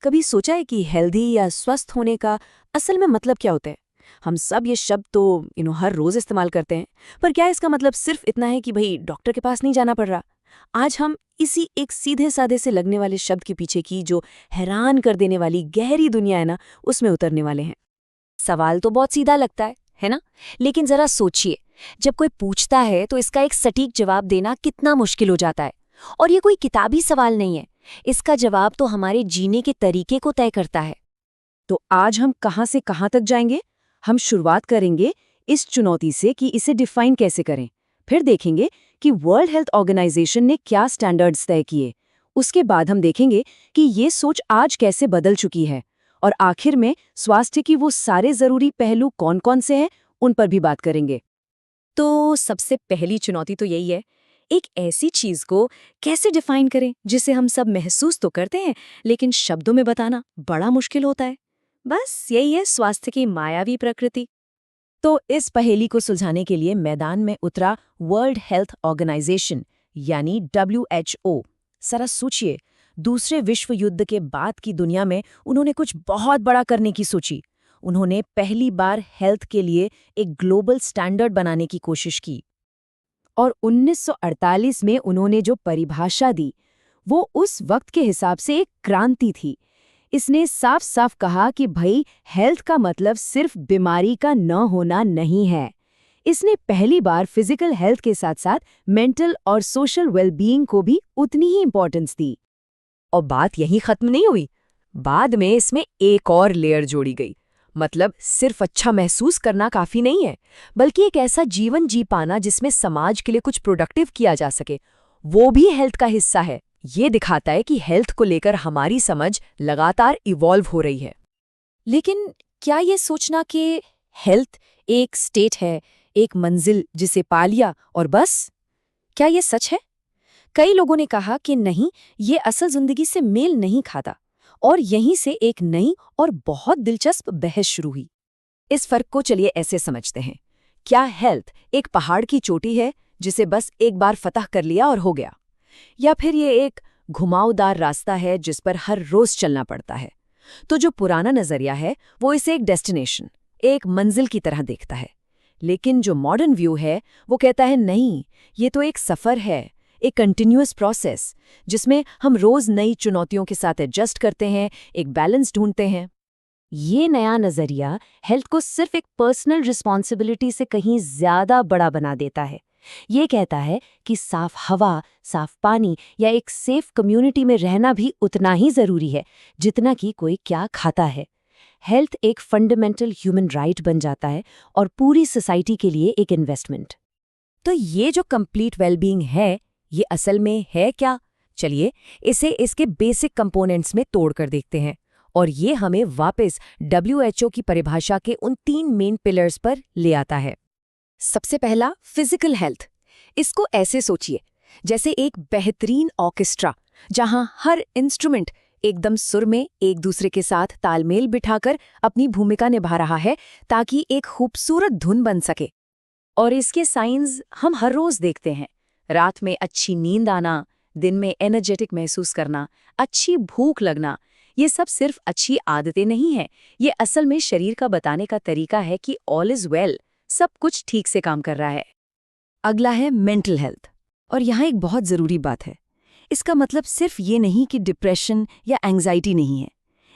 कभी सोचा है कि हेल्दी या स्वस्थ होने का असल में मतलब क्या होता है? हम सब ये शब्द तो हर रोज इस्तेमाल करते हैं, पर क्या इसका मतलब सिर्फ इतना है कि भाई डॉक्टर के पास नहीं जाना पड़ रहा? आज हम इसी एक सीधे साधे से लगने वाले शब्द के पीछे की जो हैरान कर देने वाली गहरी दुनिया है ना, उसमें उतरने वाले हैं। सवाल तो बहुत सीधा लगता है ना? लेकिन जरा सोचिए, जब कोई पूछता है तो इसका एक सटीक जवाब देना कितना मुश्किल हो जाता है। और ये कोई किताबी सवाल नहीं है, इसका जवाब तो हमारे जीने के तरीके को तय करता है। तो आज हम कहाँ से कहाँ तक जाएंगे? हम शुरुआत करेंगे इस चुनौती से कि इसे डिफाइन कैसे करें। फिर देखेंगे कि वर्ल्ड हेल्थ ऑर्गेनाइजेशन ने क्या स्टैंडर्ड्स तय किए। उसके बाद हम देखेंगे कि ये सोच आज कैसे बदल चुकी है। और आखिर में स्वास्थ्य की वो सारे जरूरी पहलू कौन-कौन से हैं, उन पर भी बात करेंगे। तो सबसे पहली चुनौती तो यही है, एक ऐसी चीज को कैसे डिफाइन करें जिसे हम सब महसूस तो करते हैं, लेकिन शब्दों में बताना बड़ा मुश्किल होता है। बस यही है स्वास्थ्य की मायावी प्रकृति। तो इस पहेली को सुलझाने के लिए मैदान में उतरा वर्ल्ड हेल्थ ऑर्गेनाइजेशन यानी WHO। जरा सोचिए, दूसरे विश्व युद्ध के बाद की दुनिया में उन्होंने कुछ बहुत बड़ा करने की सोची। उन्होंने पहली बार हेल्थ के लिए एक ग्लोबल स्टैंडर्ड बनाने की कोशिश की। और 1948 में उन्होंने जो परिभाषा दी, वो उस वक्त के हिसाब से एक क्रांति थी। इसने साफ साफ कहा कि भाई हेल्थ का मतलब सिर्फ बीमारी का न होना नहीं है। इसने पहली बार फिजिकल हेल्थ के साथ साथ मेंटल और सोशल वेलबीइंग को भी उतनी ही इंपॉर्टेंस दी। और बात यहीं खत्म नहीं हुई। बाद में इसमें एक और लेयर जोड़ी गई। मतलब सिर्फ अच्छा महसूस करना काफी नहीं है, बल्कि एक ऐसा जीवन जी पाना जिसमें समाज के लिए कुछ प्रोडक्टिव किया जा सके, वो भी हेल्थ का हिस्सा है। ये दिखाता है कि हेल्थ को लेकर हमारी समझ लगातार इवॉल्व हो रही है। लेकिन क्या ये सोचना कि हेल्थ एक स्टेट है, एक मंजिल जिसे पा लिया और बस, क्या ये सच है? कई लोगों ने कहा कि नहीं, ये असल जिंदगी से मेल नहीं खाता। और यहीं से एक नई और बहुत दिलचस्प बहस शुरू हुई। इस फर्क को चलिए ऐसे समझते हैं। क्या हेल्थ एक पहाड़ की चोटी है जिसे बस एक बार फतह कर लिया और हो गया? या फिर ये एक घुमावदार रास्ता है जिस पर हर रोज चलना पड़ता है? तो जो पुराना नजरिया है वो इसे एक डेस्टिनेशन, एक मंजिल की तरह देखता है। लेकिन जो मॉडर्न व्यू है वो कहता है नहीं, ये तो एक सफर है, एक कंटिन्यूअस प्रोसेस जिसमें हम रोज नई चुनौतियों के साथ एडजस्ट करते हैं, एक बैलेंस ढूंढते हैं। ये नया नजरिया हेल्थ को सिर्फ एक पर्सनल रिस्पॉन्सिबिलिटी से कहीं ज्यादा बड़ा बना देता है। ये कहता है कि साफ हवा, साफ पानी या एक सेफ कम्युनिटी में रहना भी उतना ही जरूरी है जितना कि कोई क्या खाता है। हेल्थ एक फंडामेंटल ह्यूमन राइट बन जाता है और पूरी सोसाइटी के लिए एक इन्वेस्टमेंट। तो ये जो कंप्लीट वेलबीइंग है, ये असल में है क्या? चलिए इसे इसके बेसिक कंपोनेंट्स में तोड़कर देखते हैं। और ये हमें वापस WHO की परिभाषा के उन 3 मेन पिलर्स पर ले आता है। सबसे पहला, फिजिकल हेल्थ। इसको ऐसे सोचिए, जैसे एक बेहतरीन ऑर्केस्ट्रा जहां हर इंस्ट्रूमेंट एकदम सुर में एक दूसरे के साथ तालमेल बिठाकर अपनी भूमिका निभा रहा है ताकि एक खूबसूरत धुन बन सके। और इसके साइंस हम हर रोज देखते हैं। रात में अच्छी नींद आना, दिन में एनर्जेटिक महसूस करना, अच्छी भूख लगना, ये सब सिर्फ अच्छी आदतें नहीं हैं, ये असल में शरीर का बताने का तरीका है कि ऑल इज वेल, सब कुछ ठीक से काम कर रहा है। अगला है मेंटल हेल्थ। और यहाँ एक बहुत ज़रूरी बात है। इसका मतलब सिर्फ ये नहीं कि डिप्रेशन या एंग्जाइटी नहीं है।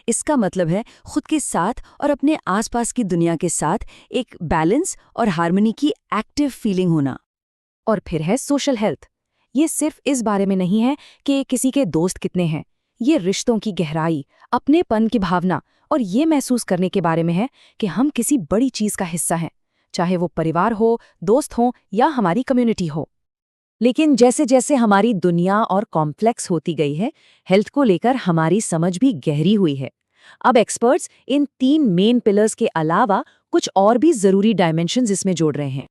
इसका मतलब है खुद के साथ और अपने आसपास की दुनिया के साथ एक बैलेंस और हार्मनी की एक्टिव फीलिंग होना। और फिर है सोशल हेल्थ। ये सिर्फ इस बारे में नहीं है कि किसी के दोस्त कितने हैं, ये रिश्तों की गहराई, अपनेपन की भावना और ये महसूस करने के बारे में है कि हम किसी बड़ी चीज का हिस्सा हैं, चाहे वो परिवार हो, दोस्त हो या हमारी कम्युनिटी हो। लेकिन जैसे जैसे हमारी दुनिया और कॉम्प्लेक्स होती गई है, हेल्थ को लेकर हमारी समझ भी गहरी हुई है। अब एक्सपर्ट्स इन 3 मेन पिलर्स के अलावा कुछ और भी जरूरी डायमेंशंस इसमें जोड़ रहे हैं।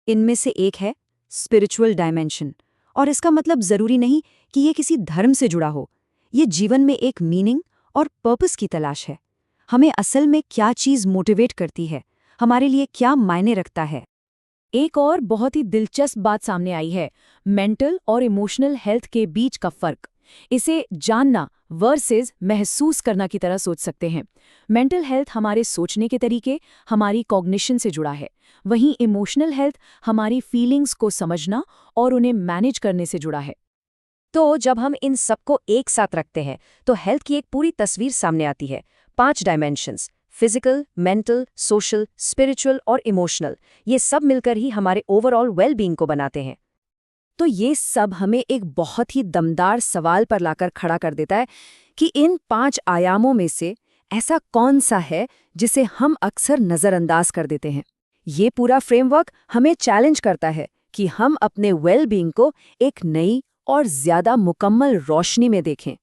इनमें से एक है स्पिरिचुअल डायमेंशन। और इसका मतलब जरूरी नहीं कि ये किसी धर्म से जुड़ा हो। ये जीवन में एक मीनिंग और पर्पस की तलाश है। हमें असल में क्या चीज़ मोटिवेट करती है, हमारे लिए क्या मायने रखता है। एक और बहुत ही दिलचस्प बात सामने आई है, मेंटल और इमोशनल हेल्थ के बीच का फर्क। इसे जानना वर्सेस महसूस करना की तरह सोच सकते हैं। मेंटल हेल्थ हमारे सोचने के तरीके, हमारी कॉग्निशन से जुड़ा है, वहीं इमोशनल हेल्थ हमारी फीलिंग्स को समझना और उन्हें मैनेज करने से जुड़ा है। तो जब हम इन सबको एक साथ रखते हैं तो हेल्थ की एक पूरी तस्वीर सामने आती है। 5 dimensions, physical, mental, social, spiritual और इमोशनल, ये सब मिलकर ही हमारे ओवरऑल वेलबींग को बनाते हैं। तो ये सब हमें एक बहुत ही दमदार सवाल पर लाकर खड़ा कर देता है कि इन 5 आयामों में से ऐसा कौन सा है जिसे हम अक्सर नज़रअंदाज कर देते हैं। ये पूरा फ्रेमवर्क हमें चैलेंज करता है कि हम अपने वेलबींग को एक नई और ज्यादा मुकम्मल रोशनी में देखें।